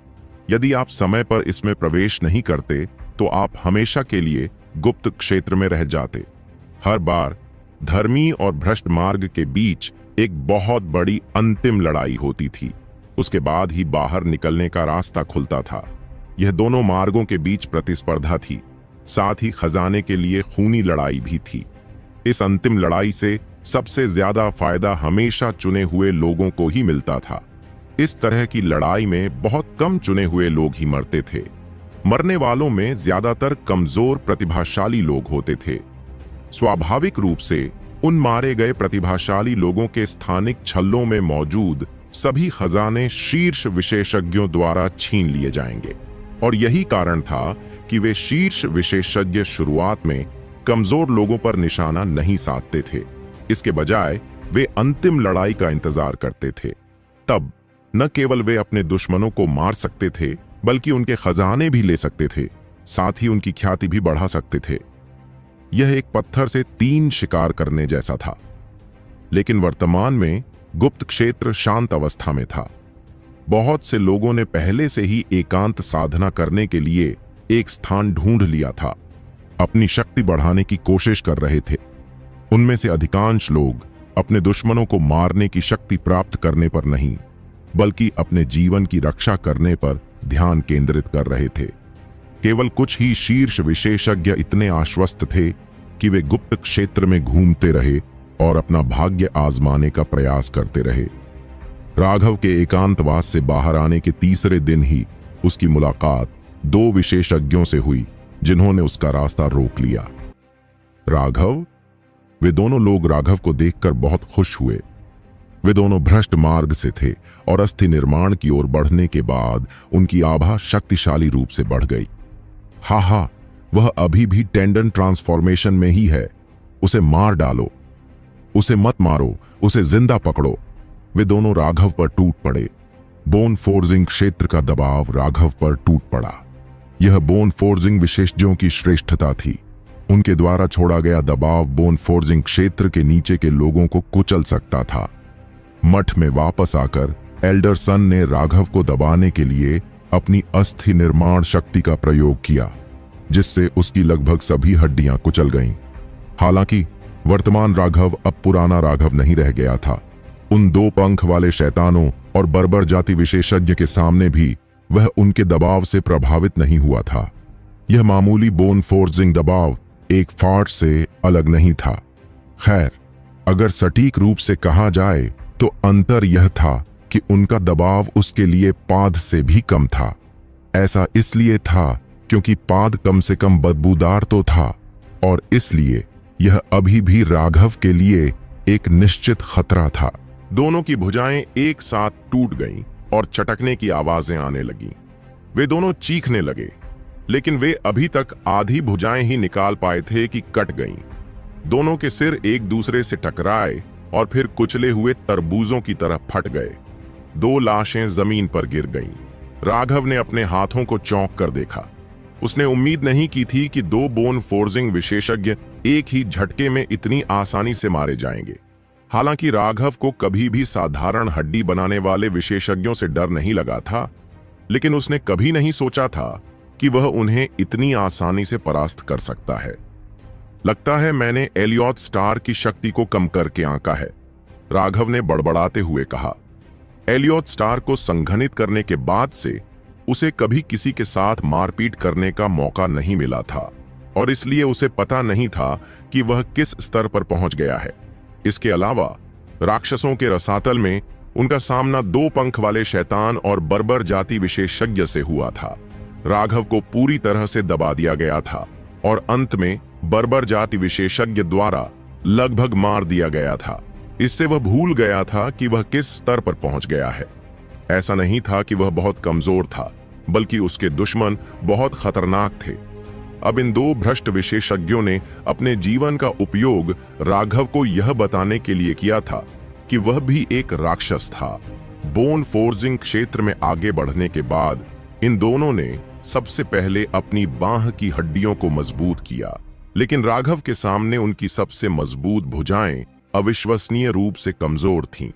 यदि आप समय पर इसमें प्रवेश नहीं करते तो आप हमेशा के लिए गुप्त क्षेत्र में रह जाते। हर बार धर्मी और भ्रष्ट मार्ग के बीच एक बहुत बड़ी अंतिम लड़ाई होती थी। उसके बाद ही बाहर निकलने का रास्ता खुलता था। यह दोनों मार्गों के बीच प्रतिस्पर्धा थी, साथ ही खजाने के लिए खूनी लड़ाई भी थी। इस अंतिम लड़ाई से सबसे ज्यादा फायदा हमेशा चुने हुए लोगों को ही मिलता था। इस तरह की लड़ाई में बहुत कम चुने हुए लोग ही मरते थे। मरने वालों में ज्यादातर कमजोर प्रतिभाशाली लोग होते थे। स्वाभाविक रूप से उन मारे गए प्रतिभाशाली लोगों के स्थानिक छल्लों में मौजूद सभी खजाने शीर्ष विशेषज्ञों द्वारा छीन लिए जाएंगे, और यही कारण था कि वे शीर्ष विशेषज्ञ शुरुआत में कमजोर लोगों पर निशाना नहीं साधते थे। इसके बजाय वे अंतिम लड़ाई का इंतजार करते थे। तब न केवल वे अपने दुश्मनों को मार सकते थे बल्कि उनके खजाने भी ले सकते थे, साथ ही उनकी ख्याति भी बढ़ा सकते थे। यह एक पत्थर से 3 शिकार करने जैसा था। लेकिन वर्तमान में गुप्त क्षेत्र शांत अवस्था में था। बहुत से लोगों ने पहले से ही एकांत साधना करने के लिए एक स्थान ढूंढ लिया था, अपनी शक्ति बढ़ाने की कोशिश कर रहे थे। उनमें से अधिकांश लोग अपने दुश्मनों को मारने की शक्ति प्राप्त करने पर नहीं, बल्कि अपने जीवन की रक्षा करने पर ध्यान केंद्रित कर रहे थे। केवल कुछ ही शीर्ष विशेषज्ञ इतने आश्वस्त थे कि वे गुप्त क्षेत्र में घूमते रहे और अपना भाग्य आजमाने का प्रयास करते रहे। राघव के एकांतवास से बाहर आने के तीसरे दिन ही उसकी मुलाकात 2 विशेषज्ञों से हुई जिन्होंने उसका रास्ता रोक लिया। राघव? वे दोनों लोग राघव को देखकर बहुत खुश हुए। वे दोनों भ्रष्ट मार्ग से थे और अस्थि निर्माण की ओर बढ़ने के बाद उनकी आभा शक्तिशाली रूप से बढ़ गई। हा, वह अभी भी टेंडन ट्रांसफॉर्मेशन में ही है। उसे मार डालो। उसे मत मारो, उसे जिंदा पकड़ो। वे दोनों राघव पर टूट पड़े। बोन फोर्जिंग क्षेत्र का दबाव राघव पर टूट पड़ा। यह बोन फोर्जिंग विशेषज्ञों की श्रेष्ठता थी। उनके द्वारा छोड़ा गया दबाव बोन फोर्जिंग क्षेत्र के नीचे के लोगों को कुचल सकता था। मठ में वापस आकर एल्डर सन ने राघव को दबाने के लिए अपनी अस्थि निर्माण शक्ति का प्रयोग किया, जिससे उसकी लगभग सभी हड्डियां कुचल गईं। हालांकि वर्तमान राघव अब पुराना राघव नहीं रह गया था। उन 2 पंख वाले शैतानों और बर्बर जाति विशेषज्ञ के सामने भी वह उनके दबाव से प्रभावित नहीं हुआ था। यह मामूली बोन फोर्जिंग दबाव एक फाड़ से अलग नहीं था। खैर, अगर सटीक रूप से कहा जाए तो अंतर यह था कि उनका दबाव उसके लिए पाद से भी कम था। ऐसा इसलिए था क्योंकि पाद कम से कम बदबूदार तो था, और इसलिए यह अभी भी राघव के लिए एक निश्चित खतरा था। दोनों की भुजाएं एक साथ टूट गईं और चटकने की आवाजें आने लगीं। वे दोनों चीखने लगे, लेकिन वे अभी तक आधी भुजाएं ही निकाल पाए थे कि कट गईं। दोनों के सिर एक दूसरे से टकराए और फिर कुचले हुए तरबूजों की तरह फट गए। 2 लाशें जमीन पर गिर गईं। राघव ने अपने हाथों को चौंक कर देखा। उसने उम्मीद नहीं की थी कि 2 बोन फोर्जिंग विशेषज्ञ एक ही झटके में इतनी आसानी से मारे जाएंगे। हालांकि राघव को कभी भी साधारण हड्डी बनाने वाले विशेषज्ञों से डर नहीं लगा था, लेकिन उसने कभी नहीं सोचा था कि वह उन्हें इतनी आसानी से परास्त कर सकता है। लगता है मैंने एलियट स्टार की शक्ति को कम करके आंका है, राघव ने बड़बड़ाते हुए कहा। एलियट स्टार को संघनित करने के बाद से उसे कभी किसी के साथ मारपीट करने का मौका नहीं मिला था, और इसलिए उसे पता नहीं था कि वह किस स्तर पर पहुंच गया है। इसके अलावा राक्षसों के रसातल में उनका सामना 2 पंख वाले शैतान और बर्बर जाति विशेषज्ञ से हुआ था। राघव को पूरी तरह से दबा दिया गया था और अंत में बर्बर जाति विशेषज्ञ द्वारा लगभग मार दिया गया था। इससे वह भूल गया था कि वह किस स्तर पर पहुंच गया है। ऐसा नहीं था कि वह बहुत कमजोर था, बल्कि उसके दुश्मन बहुत खतरनाक थे। अब इन 2 भ्रष्ट विशेषज्ञों ने अपने जीवन का उपयोग राघव को यह बताने के लिए किया था कि वह भी एक राक्षस था। बोन फोर्जिंग क्षेत्र में आगे बढ़ने के बाद इन दोनों ने सबसे पहले अपनी बांह की हड्डियों को मजबूत किया, लेकिन राघव के सामने उनकी सबसे मजबूत भुजाएं अविश्वसनीय रूप से कमजोर थीं।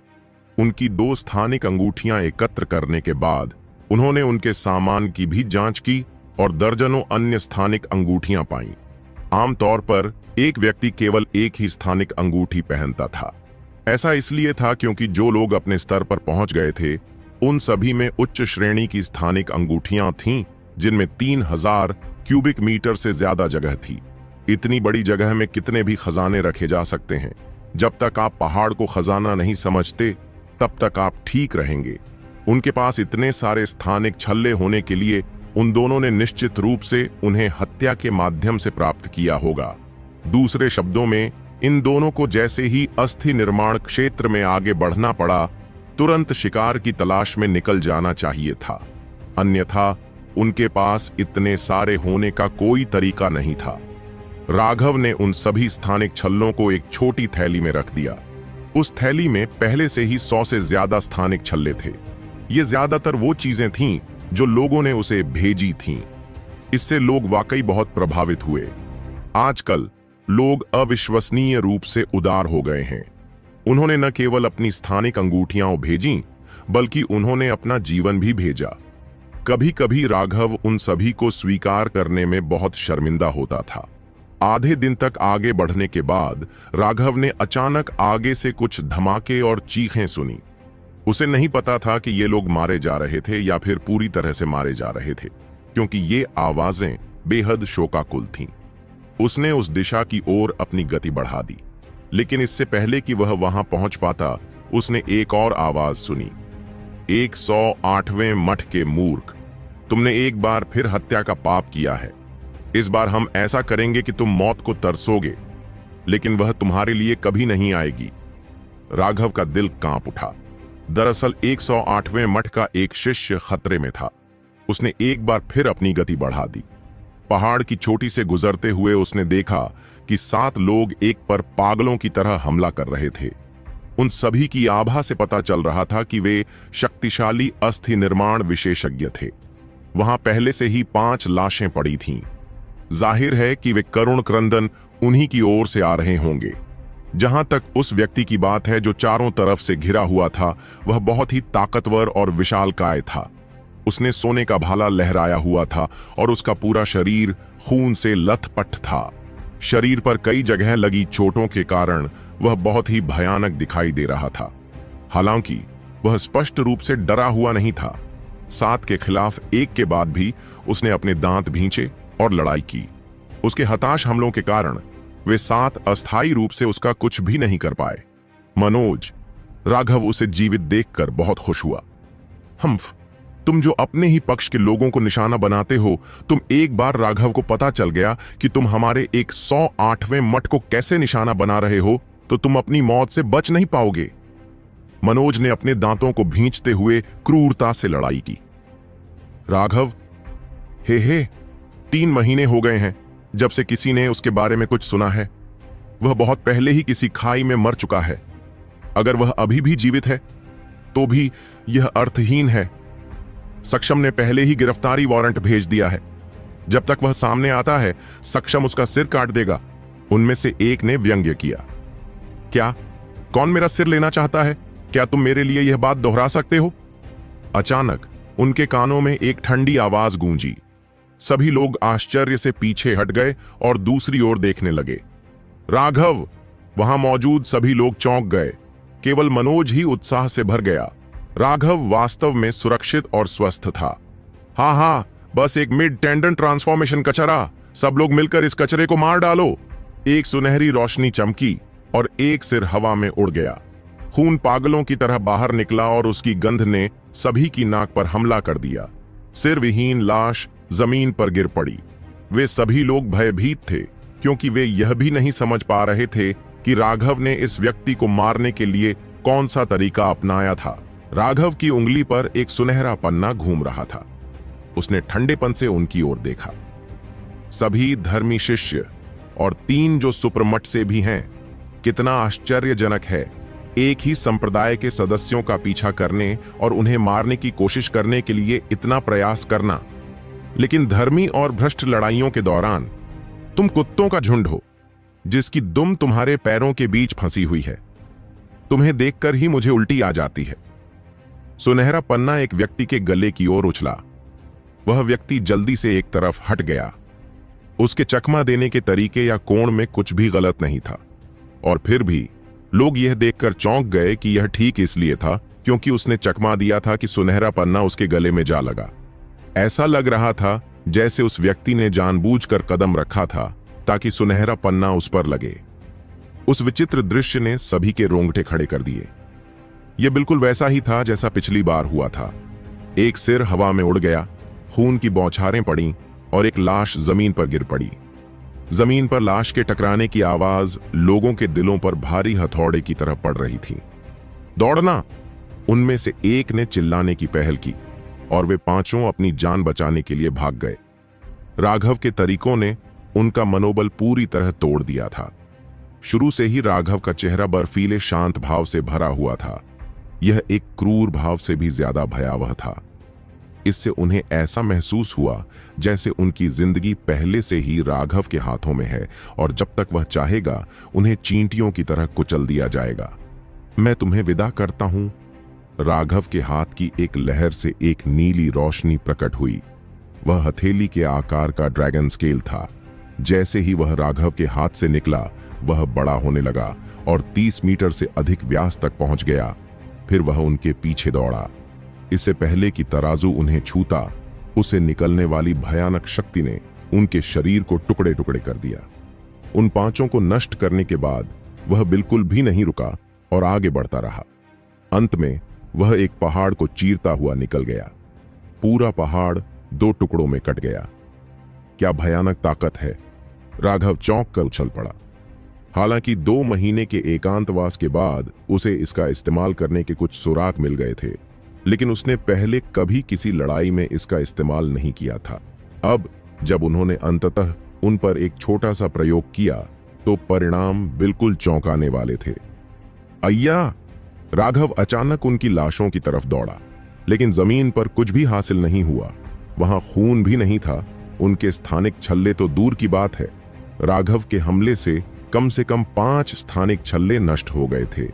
उनकी 2 स्थानिक अंगूठियां एकत्र करने के बाद उन्होंने उनके सामान की भी जांच की और दर्जनों अन्य स्थानिक अंगूठियां पाईं। आमतौर पर एक व्यक्ति केवल एक ही स्थानिक अंगूठी पहनता था। ऐसा इसलिए था क्योंकि जो लोग अपने स्तर पर पहुंच गए थे उन सभी में उच्च श्रेणी की स्थानिक अंगूठियां थीं, जिनमें 3000 क्यूबिक मीटर से ज्यादा जगह थी। इतनी बड़ी जगह में कितने भी खजाने रखे जा सकते हैं। जब तक आप पहाड़ को खजाना नहीं समझते तब तक आप ठीक रहेंगे। उनके पास इतने सारे स्थानिक छल्ले होने के लिए उन दोनों ने निश्चित रूप से उन्हें हत्या के माध्यम से प्राप्त किया होगा। दूसरे शब्दों में, इन दोनों को जैसे ही अस्थि निर्माण क्षेत्र में आगे बढ़ना पड़ा, तुरंत शिकार की तलाश में निकल जाना चाहिए था। अन्यथा उनके पास इतने सारे होने का कोई तरीका नहीं था। राघव ने उन सभी स्थानिक छल्लों को एक छोटी थैली में रख दिया। उस थैली में पहले से ही 100 से ज्यादा स्थानिक छल्ले थे। ये ज्यादातर वो चीजें थीं जो लोगों ने उसे भेजी थीं। इससे लोग वाकई बहुत प्रभावित हुए। आजकल लोग अविश्वसनीय रूप से उदार हो गए हैं। उन्होंने न केवल अपनी स्थानिक अंगूठियां भेजीं, बल्कि उन्होंने अपना जीवन भी भेजा। कभी कभी राघव उन सभी को स्वीकार करने में बहुत शर्मिंदा होता था। आधे दिन तक आगे बढ़ने के बाद राघव ने अचानक आगे से कुछ धमाके और चीखें सुनी। उसे नहीं पता था कि ये लोग मारे जा रहे थे या फिर पूरी तरह से मारे जा रहे थे, क्योंकि ये आवाजें बेहद शोकाकुल थीं। उसने उस दिशा की ओर अपनी गति बढ़ा दी, लेकिन इससे पहले कि वह वहां पहुंच पाता, उसने एक और आवाज सुनी। 108वें मठ के मूर्ख, तुमने एक बार फिर हत्या का पाप किया है। इस बार हम ऐसा करेंगे कि तुम मौत को तरसोगे, लेकिन वह तुम्हारे लिए कभी नहीं आएगी। राघव का दिल कांप उठा। दरअसल 108वें मठ का एक शिष्य खतरे में था। उसने एक बार फिर अपनी गति बढ़ा दी। पहाड़ की चोटी से गुजरते हुए उसने देखा कि 7 लोग एक पर पागलों की तरह हमला कर रहे थे। उन सभी की आभा से पता चल रहा था कि वे शक्तिशाली अस्थि निर्माण विशेषज्ञ थे। वहां पहले से ही 5 लाशें पड़ी थीं। जाहिर है कि वे करुण क्रंदन उन्हीं की ओर से आ रहे होंगे। जहां तक उस व्यक्ति की बात है जो चारों तरफ से घिरा हुआ था, वह बहुत ही ताकतवर और विशालकाय था। उसने सोने का भाला लहराया हुआ था और उसका पूरा शरीर खून से लथपथ था। शरीर पर कई जगह लगी चोटों के कारण वह बहुत ही भयानक दिखाई दे रहा था। हालांकि वह स्पष्ट रूप से डरा हुआ नहीं था। 7 के खिलाफ 1 के बाद भी उसने अपने दांत भींचे और लड़ाई की। उसके हताश हमलों के कारण वे 7 अस्थायी रूप से उसका कुछ भी नहीं कर पाए। मनोज, राघव उसे जीवित देखकर बहुत खुश हुआ। हम्फ, तुम जो अपने ही पक्ष के लोगों को निशाना बनाते हो, तुम एक बार राघव को पता चल गया कि तुम हमारे 108वें मठ को कैसे निशाना बना रहे हो, तो तुम अपनी मौत से बच नहीं पाओगे। मनोज ने अपने दांतों को भींचते हुए क्रूरता से लड़ाई की। राघव, हे 3 महीने हो गए हैं जब से किसी ने उसके बारे में कुछ सुना है। वह बहुत पहले ही किसी खाई में मर चुका है। अगर वह अभी भी जीवित है तो भी यह अर्थहीन है। सक्षम ने पहले ही गिरफ्तारी वारंट भेज दिया है। जब तक वह सामने आता है, सक्षम उसका सिर काट देगा। उनमें से एक ने व्यंग्य किया। क्या? कौन मेरा सिर लेना चाहता है? क्या तुम मेरे लिए यह बात दोहरा सकते हो? अचानक उनके कानों में एक ठंडी आवाज गूंजी। सभी लोग आश्चर्य से पीछे हट गए और दूसरी ओर देखने लगे। राघव! वहां मौजूद सभी लोग चौंक गए। केवल मनोज ही उत्साह से भर गया। राघव वास्तव में सुरक्षित और स्वस्थ था। हाँ, बस एक मिड टेंडेंट ट्रांसफॉर्मेशन कचरा। सब लोग मिलकर इस कचरे को मार डालो। एक सुनहरी रोशनी चमकी और एक सिर हवा में उड़ गया। खून पागलों की तरह बाहर निकला और उसकी गंध ने सभी की नाक पर हमला कर दिया। सिर विहीन लाश जमीन पर गिर पड़ी। वे सभी लोग भयभीत थे, क्योंकि वे यह भी नहीं समझ पा रहे थे कि राघव ने इस व्यक्ति को मारने के लिए कौन सा तरीका अपनाया था। राघव की उंगली पर एक सुनहरा पन्ना घूम रहा था। उसने ठंडेपन से उनकी ओर देखा। सभी धर्मी शिष्य और 3 जो सुप्रमठ से भी हैं। कितना आश्चर्यजनक है, एक ही संप्रदाय के सदस्यों का पीछा करने और उन्हें मारने की कोशिश करने के लिए इतना प्रयास करना। लेकिन धर्मी और भ्रष्ट लड़ाइयों के दौरान तुम कुत्तों का झुंड हो, जिसकी दुम तुम्हारे पैरों के बीच फंसी हुई है। तुम्हें देखकर ही मुझे उल्टी आ जाती है। सुनहरा पन्ना एक व्यक्ति के गले की ओर उछला। वह व्यक्ति जल्दी से एक तरफ हट गया। उसके चकमा देने के तरीके या कोण में कुछ भी गलत नहीं था, और फिर भी लोग यह देखकर चौंक गए कि यह ठीक इसलिए था क्योंकि उसने चकमा दिया था कि सुनहरा पन्ना उसके गले में जा लगा। ऐसा लग रहा था जैसे उस व्यक्ति ने जानबूझकर कदम रखा था ताकि सुनहरा पन्ना उस पर लगे। उस विचित्र दृश्य ने सभी के रोंगटे खड़े कर दिए। यह बिल्कुल वैसा ही था जैसा पिछली बार हुआ था। एक सिर हवा में उड़ गया, खून की बौछारें पड़ी और एक लाश जमीन पर गिर पड़ी। जमीन पर लाश के टकराने की आवाज लोगों के दिलों पर भारी हथौड़े की तरह पड़ रही थी। दौड़ना! उनमें से एक ने चिल्लाने की पहल की और वे 5 अपनी जान बचाने के लिए भाग गए। राघव के तरीकों ने उनका मनोबल पूरी तरह तोड़ दिया था। शुरू से ही राघव का चेहरा बर्फीले शांत भाव से भरा हुआ था। यह एक क्रूर भाव से भी ज्यादा भयावह था। इससे उन्हें ऐसा महसूस हुआ जैसे उनकी जिंदगी पहले से ही राघव के हाथों में है और जब तक वह चाहेगा उन्हें चींटियों की तरह कुचल दिया जाएगा। मैं तुम्हें विदा करता हूं। राघव के हाथ की एक लहर से एक नीली रोशनी प्रकट हुई। वह हथेली के आकार का ड्रैगन स्केल था। जैसे ही वह राघव के हाथ से निकला, वह बड़ा होने लगा और 30 मीटर से अधिक व्यास तक पहुंच गया। फिर वह उनके पीछे दौड़ा। इससे पहले कि तराजू उन्हें छूता, उसे निकलने वाली भयानक शक्ति ने उनके शरीर को टुकड़े टुकड़े कर दिया। उन 5 को नष्ट करने के बाद वह बिल्कुल भी नहीं रुका और आगे बढ़ता रहा। अंत में वह एक पहाड़ को चीरता हुआ निकल गया। पूरा पहाड़ 2 टुकड़ों में कट गया। क्या भयानक ताकत है! राघव चौंक कर उछल पड़ा। हालांकि 2 महीने के एकांतवास के बाद उसे इसका इस्तेमाल करने के कुछ सुराग मिल गए थे, लेकिन उसने पहले कभी किसी लड़ाई में इसका इस्तेमाल नहीं किया था। अब जब उन्होंने अंततः उन पर एक छोटा सा प्रयोग किया तो परिणाम बिल्कुल चौंकाने वाले थे। अय्या! राघव अचानक उनकी लाशों की तरफ दौड़ा, लेकिन जमीन पर कुछ भी हासिल नहीं हुआ। वहां खून भी नहीं था। उनके स्थानिक छल्ले तो दूर की बात है, राघव के हमले से कम 5 स्थानिक छल्ले नष्ट हो गए थे।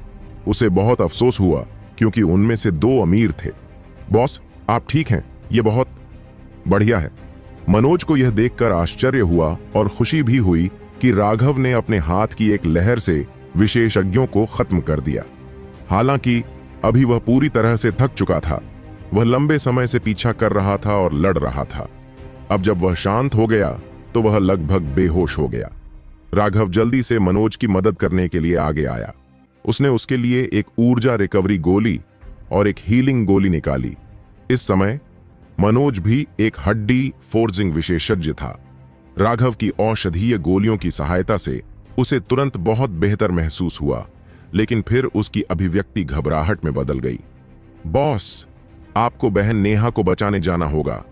उसे बहुत अफसोस हुआ क्योंकि उनमें से 2 अमीर थे। बॉस, आप ठीक हैं? ये बहुत बढ़िया है। मनोज को यह देखकर आश्चर्य हुआ और खुशी भी हुई कि राघव ने अपने हाथ की एक लहर से विशेषज्ञों को खत्म कर दिया। हालांकि अभी वह पूरी तरह से थक चुका था। वह लंबे समय से पीछा कर रहा था और लड़ रहा था। अब जब वह शांत हो गया तो वह लगभग बेहोश हो गया। राघव जल्दी से मनोज की मदद करने के लिए आगे आया। उसने उसके लिए एक ऊर्जा रिकवरी गोली और एक हीलिंग गोली निकाली। इस समय मनोज भी एक हड्डी फोर्जिंग विशेषज्ञ था। राघव की औषधीय गोलियों की सहायता से उसे तुरंत बहुत बेहतर महसूस हुआ, लेकिन फिर उसकी अभिव्यक्ति घबराहट में बदल गई। बॉस, आपको बहन नेहा को बचाने जाना होगा।